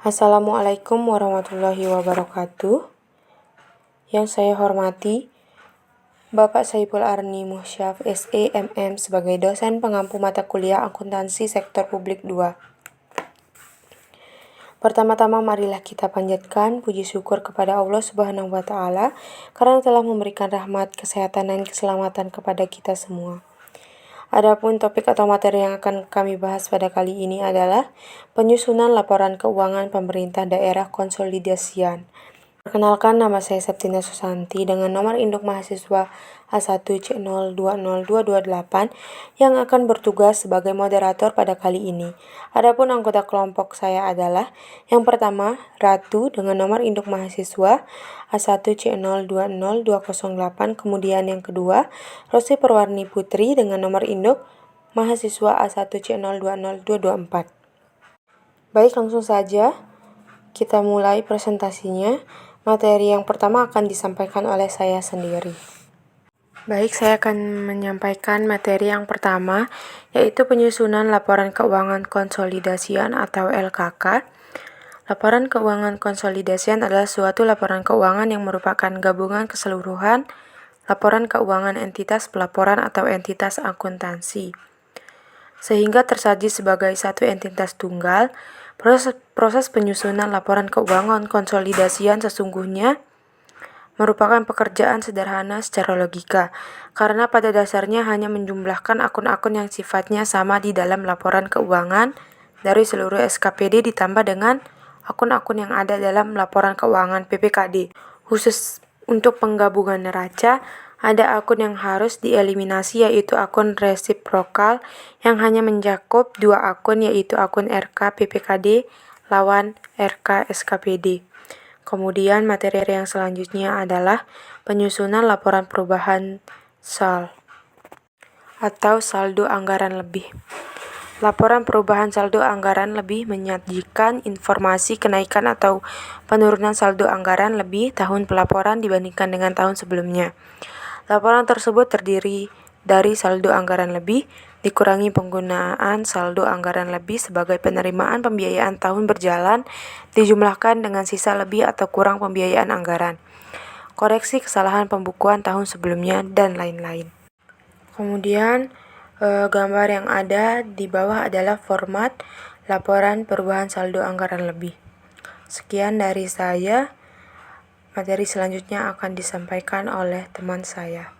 Assalamualaikum warahmatullahi wabarakatuh. Yang saya hormati Bapak Saiful Arni Musyaf SEMM sebagai dosen pengampu mata kuliah akuntansi sektor publik 2. Pertama-tama marilah kita panjatkan puji syukur kepada Allah Subhanahu wa taala karena telah memberikan rahmat, kesehatan dan keselamatan kepada kita semua. Adapun topik atau materi yang akan kami bahas pada kali ini adalah penyusunan laporan keuangan pemerintah daerah konsolidasian. Perkenalkan, nama saya Septina Susanti dengan nomor induk mahasiswa A1C020228 yang akan bertugas sebagai moderator pada kali ini. Adapun anggota kelompok saya adalah yang pertama, Ratu dengan nomor induk mahasiswa A1C020208, kemudian yang kedua, Rosi Perwarni Putri dengan nomor induk mahasiswa A1C020224. Baik, langsung saja kita mulai presentasinya. Materi yang pertama akan disampaikan oleh saya sendiri. Baik, saya akan menyampaikan materi yang pertama, yaitu penyusunan laporan keuangan konsolidasian atau LKK. Laporan keuangan konsolidasian adalah suatu laporan keuangan yang merupakan gabungan keseluruhan laporan keuangan entitas pelaporan atau entitas akuntansi, sehingga tersaji sebagai satu entitas tunggal. Proses penyusunan laporan keuangan konsolidasian sesungguhnya merupakan pekerjaan sederhana secara logika, karena pada dasarnya hanya menjumlahkan akun-akun yang sifatnya sama di dalam laporan keuangan dari seluruh SKPD ditambah dengan akun-akun yang ada dalam laporan keuangan PPKD. Khusus untuk penggabungan neraca, ada akun yang harus dieliminasi, yaitu akun resiprokal yang hanya mencakup dua akun, yaitu akun RK PPKD lawan RK SKPD. Kemudian materi yang selanjutnya adalah penyusunan laporan perubahan SAL atau saldo anggaran lebih. Laporan perubahan saldo anggaran lebih menyajikan informasi kenaikan atau penurunan saldo anggaran lebih tahun pelaporan dibandingkan dengan tahun sebelumnya. Laporan tersebut terdiri dari saldo anggaran lebih dikurangi penggunaan saldo anggaran lebih sebagai penerimaan pembiayaan tahun berjalan dijumlahkan dengan sisa lebih atau kurang pembiayaan anggaran, koreksi kesalahan pembukuan tahun sebelumnya, dan lain-lain. Kemudian gambar yang ada di bawah adalah format laporan perubahan saldo anggaran lebih. Sekian dari saya. Materi selanjutnya akan disampaikan oleh teman saya.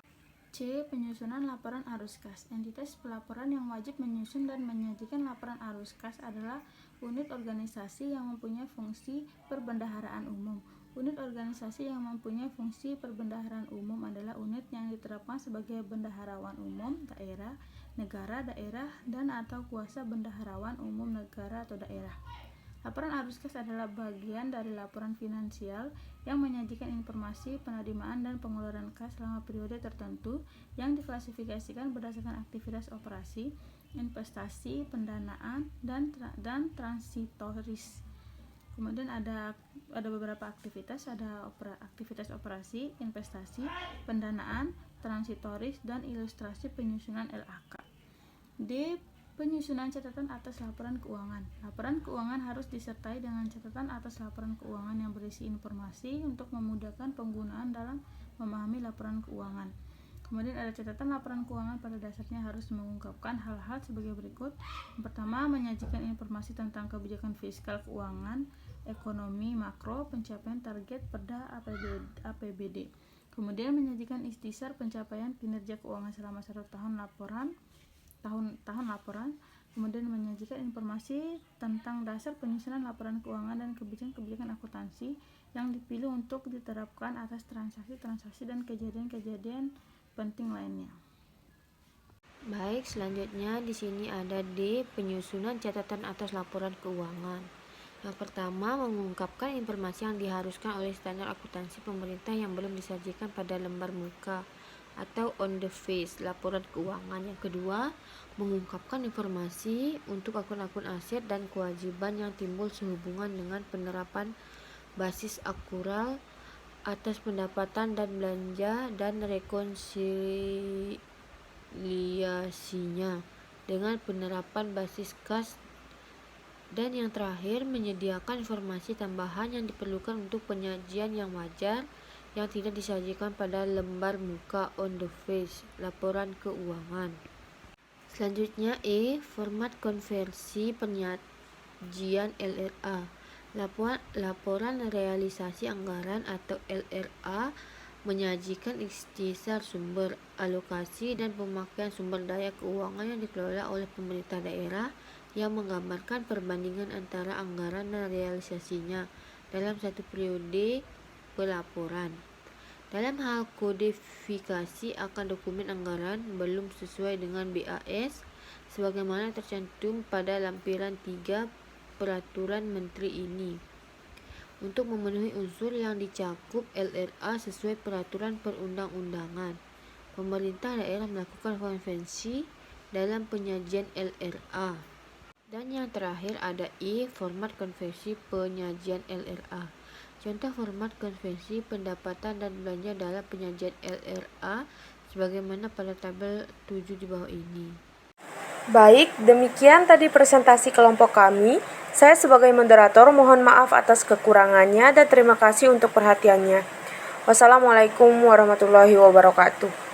C. Penyusunan laporan arus kas. Entitas pelaporan yang wajib menyusun dan menyajikan laporan arus kas adalah unit organisasi yang mempunyai fungsi perbendaharaan umum. Unit organisasi yang mempunyai fungsi perbendaharaan umum adalah unit yang diterapkan sebagai bendaharawan umum daerah, negara, daerah, dan atau kuasa bendaharawan umum negara atau daerah. Laporan arus kas adalah bagian dari laporan finansial yang menyajikan informasi penerimaan dan pengeluaran kas selama periode tertentu yang diklasifikasikan berdasarkan aktivitas operasi, investasi, pendanaan, dan transitoris. Kemudian ada beberapa aktivitas, ada aktivitas operasi, investasi, pendanaan, transitoris, dan ilustrasi penyusunan LAK. D. Penyusunan catatan atas laporan keuangan. Laporan keuangan harus disertai dengan catatan atas laporan keuangan yang berisi informasi untuk memudahkan penggunaan dalam memahami laporan keuangan. Kemudian ada catatan laporan keuangan pada dasarnya harus mengungkapkan hal-hal sebagai berikut. Yang pertama, menyajikan informasi tentang kebijakan fiskal keuangan, ekonomi makro, pencapaian target perda APBD. Kemudian menyajikan ikhtisar pencapaian kinerja keuangan selama 1 tahun laporan. Kemudian menyajikan informasi tentang dasar penyusunan laporan keuangan dan kebijakan akuntansi yang dipilih untuk diterapkan atas transaksi dan kejadian-kejadian penting lainnya. Baik, selanjutnya di sini ada D. Penyusunan catatan atas laporan keuangan. Yang pertama, mengungkapkan informasi yang diharuskan oleh standar akuntansi pemerintah yang belum disajikan pada lembar muka atau on the face laporan keuangan. Yang kedua, mengungkapkan informasi untuk akun-akun aset dan kewajiban yang timbul sehubungan dengan penerapan basis akural atas pendapatan dan belanja dan rekonsiliasinya dengan penerapan basis kas Dan yang terakhir, menyediakan informasi tambahan yang diperlukan untuk penyajian yang wajar yang tidak disajikan pada lembar muka on the face laporan keuangan. Selanjutnya format konversi penyajian LRA. Laporan realisasi anggaran atau LRA menyajikan ikhtisar sumber, alokasi, dan pemakaian sumber daya keuangan yang dikelola oleh pemerintah daerah yang menggambarkan perbandingan antara anggaran dan realisasinya dalam satu periode pelaporan. Dalam hal kodifikasi akan dokumen anggaran belum sesuai dengan BAS sebagaimana tercantum pada lampiran 3 Peraturan Menteri ini. Untuk memenuhi unsur yang dicakup LRA sesuai peraturan perundang-undangan, pemerintah daerah melakukan konvensi dalam penyajian LRA. Dan yang terakhir ada format konversi penyajian LRA. Contoh format konversi pendapatan dan belanja dalam penyajian LRA sebagaimana pada tabel 7 di bawah ini. Baik, demikian tadi presentasi kelompok kami. Saya sebagai moderator mohon maaf atas kekurangannya dan terima kasih untuk perhatiannya. Wassalamualaikum warahmatullahi wabarakatuh.